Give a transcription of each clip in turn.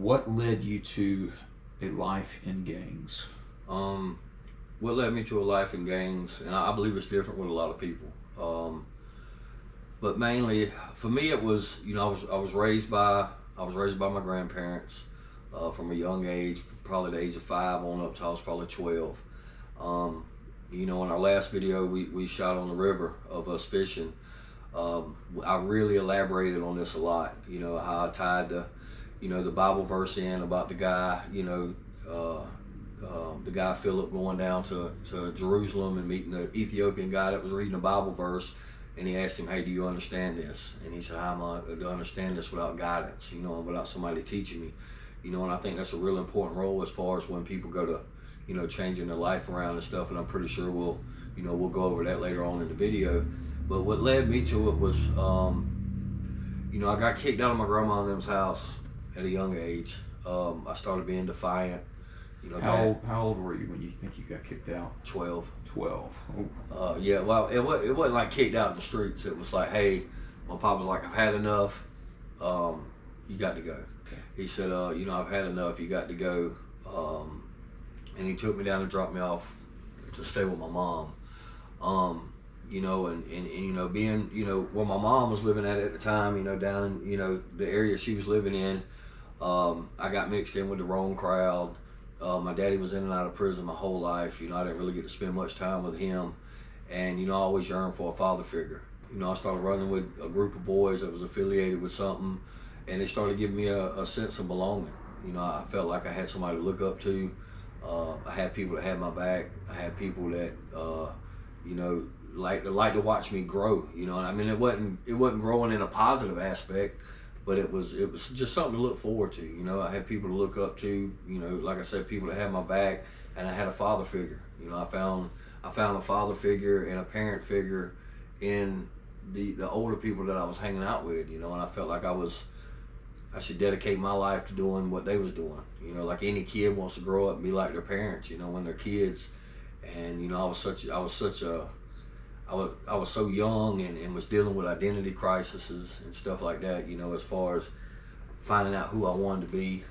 what led you to a life in gangs? What led me to a life in gangs, and I believe it's different with a lot of people. But mainly for me, it was, I was raised by my grandparents from a young age, probably the age of 5 on up till I was probably 12. In our last video we shot on the river of us fishing. I really elaborated on this a lot. How I tied the Bible verse in about the guy, the guy Philip going down to Jerusalem and meeting the Ethiopian guy that was reading the Bible verse, and he asked him, "Hey, do you understand this?" And he said, "How am I to understand this without guidance? Without somebody teaching me." And I think that's a real important role as far as when people go to, changing their life around and stuff. And I'm pretty sure we'll go over that later on in the video. But what led me to it was, I got kicked out of my grandma and them's house at a young age. I started being defiant. How old were you when you think you got kicked out? 12. 12. Yeah, well, it wasn't like kicked out in the streets. It was like, hey, my pop was like, "I've had enough. You got to go." Okay. He said, "I've had enough. You got to go." And he took me down and dropped me off to stay with my mom. And being, where my mom was living at the time, down in, the area she was living in, I got mixed in with the wrong crowd. My daddy was in and out of prison my whole life. I didn't really get to spend much time with him. And, I always yearned for a father figure. I started running with a group of boys that was affiliated with something, and they started giving me a sense of belonging. I felt like I had somebody to look up to. I had people that had my back. I had people that, like to watch me grow. I mean, it wasn't growing in a positive aspect, but it was just something to look forward to. I had people to look up to. Like I said, people that had my back, and I had a father figure. I found a father figure and a parent figure in the older people that I was hanging out with. And I felt like I should dedicate my life to doing what they was doing. Like any kid wants to grow up and be like their parents, when they're kids. And I was so young and was dealing with identity crises and stuff like that, as far as finding out who I wanted to be.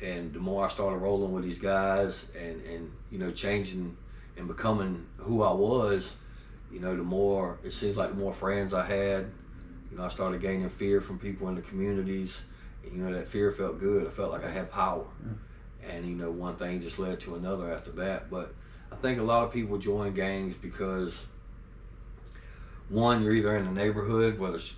And the more I started rolling with these guys and changing and becoming who I was, the more, it seems like the more friends I had. I started gaining fear from people in the communities. And, that fear felt good. I felt like I had power. And, one thing just led to another after that. But I think a lot of people join gangs because, one, you're either in a neighborhood, whether it's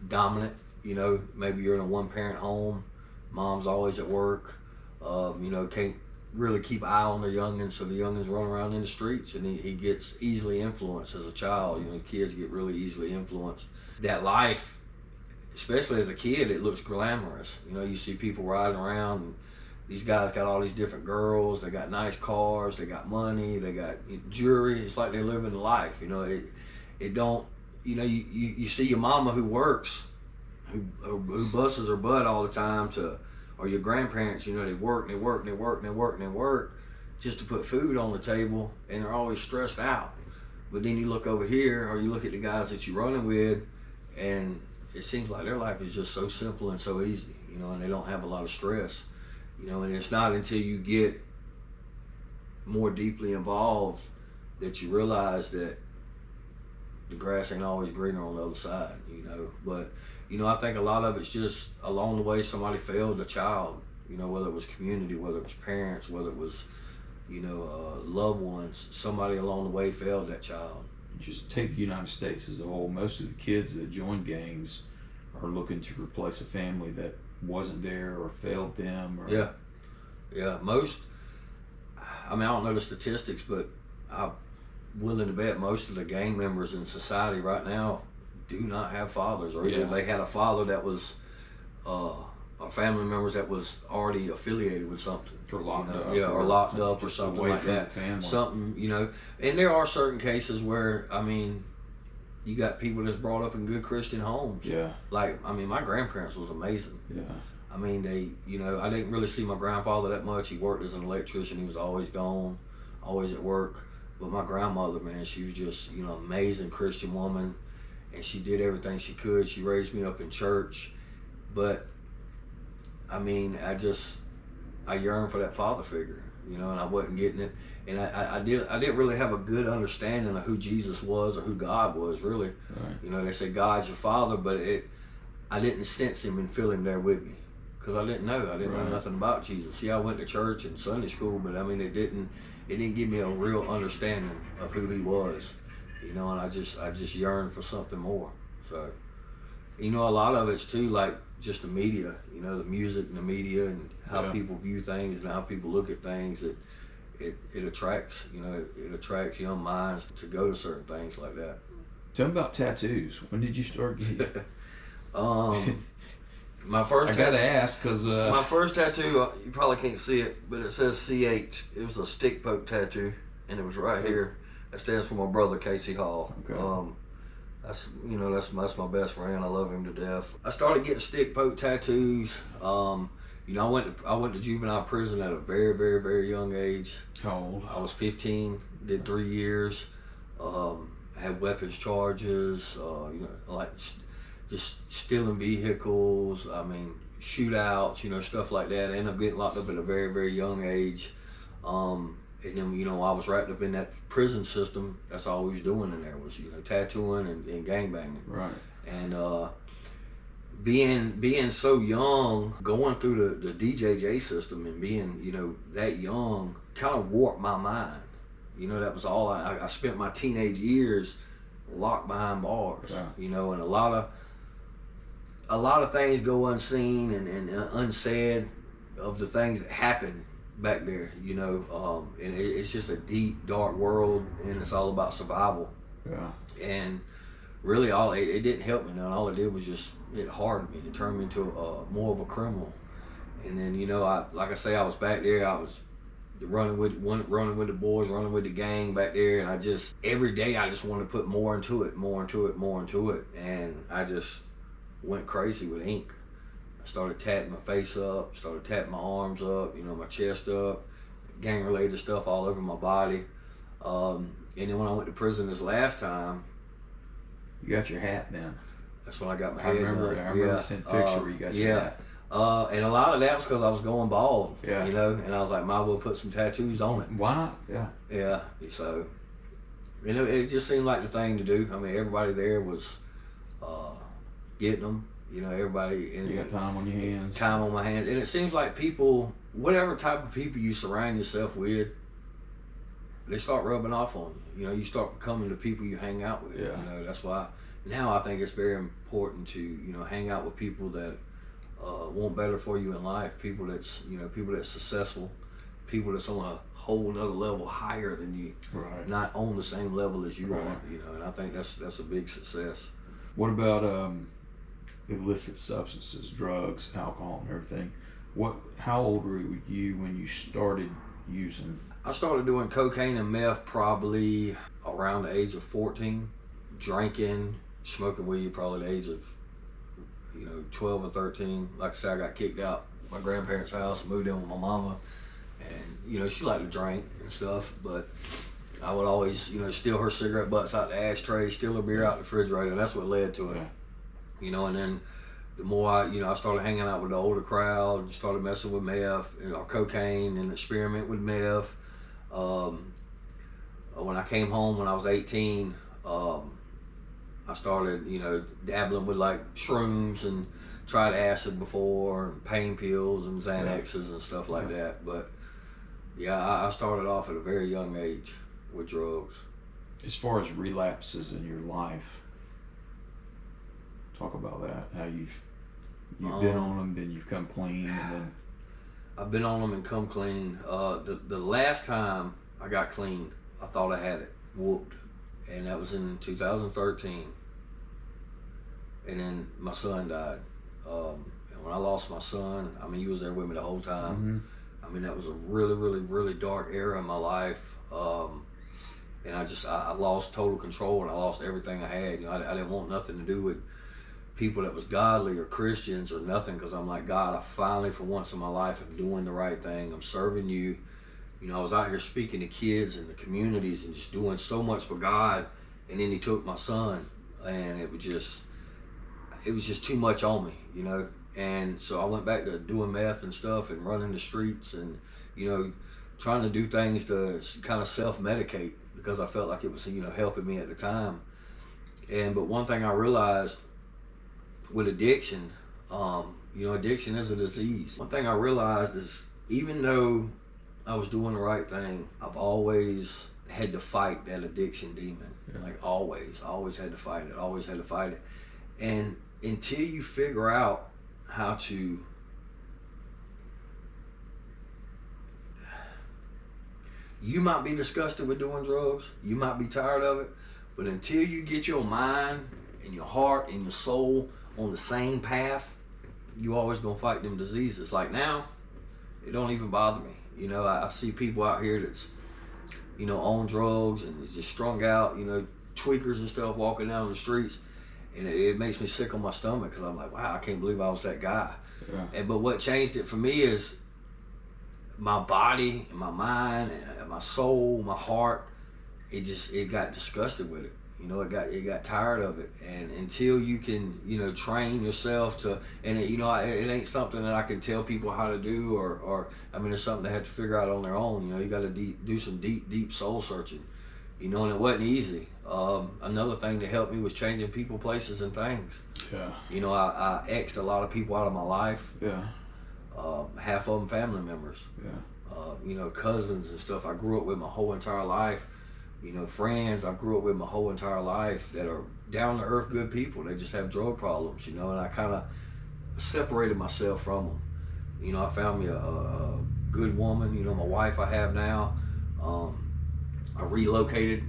dominant. Maybe you're in a one-parent home. Mom's always at work. Can't really keep an eye on their youngins, so the youngins run around in the streets, and he gets easily influenced as a child. Kids get really easily influenced. That life, especially as a kid, it looks glamorous. You see people riding around, and these guys got all these different girls, they got nice cars, they got money, they got jewelry. It's like they're living the life. It don't, you see your mama who works, who busts her butt all the time or your grandparents, they work and they work and they work and they work and they work just to put food on the table, and they're always stressed out. But then you look over here, or you look at the guys that you're running with, and it seems like their life is just so simple and so easy, and they don't have a lot of stress, and it's not until you get more deeply involved that you realize that the grass ain't always greener on the other side, But, I think a lot of it's just along the way somebody failed a child, whether it was community, whether it was parents, whether it was, loved ones, somebody along the way failed that child. Just take the United States as a whole. Most of the kids that join gangs are looking to replace a family that wasn't there or failed them. Yeah. Most, I don't know the statistics, but I'm willing to bet most of the gang members in society right now do not have fathers, or either they had a father that was, or family members that was already affiliated with something, or locked up, or locked up, or something like that. Something, and there are certain cases where you got people that's brought up in good Christian homes. Yeah. Like my grandparents was amazing. Yeah. They, I didn't really see my grandfather that much. He worked as an electrician. He was always gone, always at work. But my grandmother, man, she was just, amazing Christian woman, and she did everything she could. She raised me up in church, but I mean, I yearned for that father figure, you know, and I wasn't getting it. And I didn't really have a good understanding of who Jesus was or who God was, really. Right. You know, they say God's your father, but I didn't sense him and feel him there with me, because I didn't know. I didn't know nothing about Jesus. Yeah, I went to church and Sunday school, but I mean, it didn't give me a real understanding of who he was, you know. And I just yearned for something more. So, you know, a lot of it's too, like, just the media, you know, the music and the media and how people view things and how people look at things. It attracts, you know, it attracts young minds to go to certain things like that. Tell me about tattoos. When did you start getting? My first. I gotta ask, cause my first tattoo, you probably can't see it, but it says CH. It was a stick poke tattoo, and it was right here. That stands for my brother Casey Hall. Okay. That's my best friend. I love him to death. I started getting stick poke tattoos. You know, I went to juvenile prison at a very, very, very young age. How old? I was 15. Did 3 years. Had weapons charges. You know, like just stealing vehicles. I mean, shootouts. You know, stuff like that. I ended up getting locked up at a very, very young age. And then, you know, I was wrapped up in that prison system. That's all we was doing in there was, you know, tattooing and gangbanging. Right. And being so young, going through the DJJ system and being, you know, that young, kind of warped my mind. You know, that was all I spent my teenage years locked behind bars. Yeah. You know, and a lot of things go unseen and unsaid of the things that happened back there, you know. And it's just a deep, dark world, and it's all about survival. Yeah. And really, it didn't help me none. All it did was just, it hardened me. It turned me into more of a criminal. And then, you know, I was back there. I was running with the boys, running with the gang back there, and every day I just wanted to put more into it, and I just went crazy with ink. I started tatting my face up, started tatting my arms up, you know, my chest up, gang-related stuff all over my body. And then when I went to prison this last time, you got your hat then. That's when I got my I head remember done. you sent a picture where you got your hat. And a lot of that was because I was going bald, Yeah. you know, and I was like, might as well put some tattoos on it. Why not? Yeah. Yeah, so, you know, it just seemed like the thing to do. I mean, everybody there was getting them, you know, everybody. And You got time on your hands. Time on my hands. And it seems like people, whatever type of people you surround yourself with, they start rubbing off on you. You know, you start becoming the people you hang out with. Yeah. You know, that's why now I think it's very important to, you know, hang out with people that want better for you in life. People that's successful, people that's on a whole other level higher than you. Right. Not on the same level as you Right. are. You know, and I think that's a big success. What about illicit substances, drugs, alcohol, and everything? How old were you when you started using? I started doing cocaine and meth probably around the age of 14. Drinking, smoking weed probably the age of, you know, 12 or 13. Like I said, I got kicked out of my grandparents' house and moved in with my mama. And, you know, she liked to drink and stuff, but I would always, you know, steal her cigarette butts out the ashtray, steal her beer out the refrigerator, and that's what led to it. Yeah. You know, and then the more I started hanging out with the older crowd, started messing with meth, you know, cocaine, and experiment with meth. When I came home when I was 18, I started, you know, dabbling with like shrooms and tried acid before, and pain pills and Xanaxes and stuff like that. But yeah, I started off at a very young age with drugs. As far as relapses in your life, talk about that. How you've been on them, then you've come clean, and then I've been on them and come clean. The last time I got clean, I thought I had it whooped, and that was in 2013. And then my son died. And when I lost my son, I mean, he was there with me the whole time. Mm-hmm. I mean, that was a really, really, really dark era in my life. And I lost total control, and I lost everything I had. You know, I didn't want nothing to do with people that was godly or Christians or nothing, because I'm like, God, I finally, for once in my life, am doing the right thing. I'm serving you. You know, I was out here speaking to kids in the communities and just doing so much for God, and then he took my son, and it was just too much on me, you know. And so I went back to doing meth and stuff and running the streets and, you know, trying to do things to kind of self-medicate because I felt like it was, you know, helping me at the time. But one thing I realized with addiction, you know, addiction is a disease. One thing I realized is even though I was doing the right thing, I've always had to fight that addiction demon. Yeah. Like always had to fight it, always had to fight it. And until you figure out how to you might be disgusted with doing drugs, you might be tired of it, but until you get your mind and your heart and your soul on the same path, you always gonna fight them diseases. Like now, it don't even bother me. You know, I see people out here that's, you know, on drugs and is just strung out, you know, tweakers and stuff walking down the streets, and it makes me sick on my stomach because I'm like, wow, I can't believe I was that guy. Yeah. But what changed it for me is my body and my mind and my soul, my heart, it got disgusted with it. You know, it got tired of it. And until you can, you know, train yourself to, and it, you know, it ain't something that I can tell people how to do, or I mean, it's something they have to figure out on their own. You know, you got to do some deep soul searching. You know, and it wasn't easy. Another thing that helped me was changing people, places, and things. Yeah. You know, I X'd a lot of people out of my life. Yeah. Half of them family members. Yeah. You know, cousins and stuff I grew up with my whole entire life. You know, friends I grew up with my whole entire life that are down to earth good people. They just have drug problems, you know, and I kind of separated myself from them. You know, I found me a good woman, you know, my wife I have now. I relocated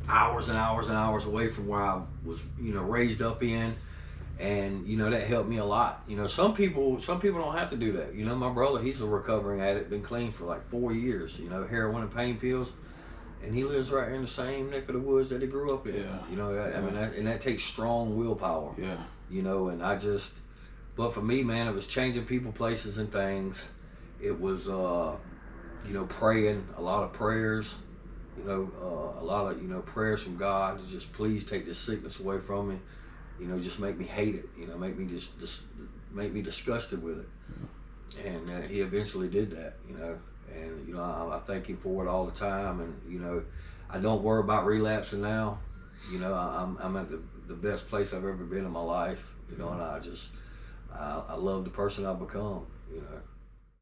hours and hours and hours away from where I was, you know, raised up in. And, you know, that helped me a lot. You know, some people don't have to do that. You know, my brother, he's a recovering addict, been clean for like 4 years, you know, heroin and pain pills. And he lives right in the same neck of the woods that he grew up in. Yeah. You know, I mean, and that takes strong willpower. Yeah. You know, and but for me, man, it was changing people, places, and things. It was, you know, praying, a lot of prayers, you know, a lot of, you know, prayers from God to just please take this sickness away from me. You know, just make me hate it. You know, make me just make me disgusted with it. Yeah. And he eventually did that. You know, and you know, I thank him for it all the time. And you know, I don't worry about relapsing now. You know, I'm at the best place I've ever been in my life. You know, and I love the person I've become. You know.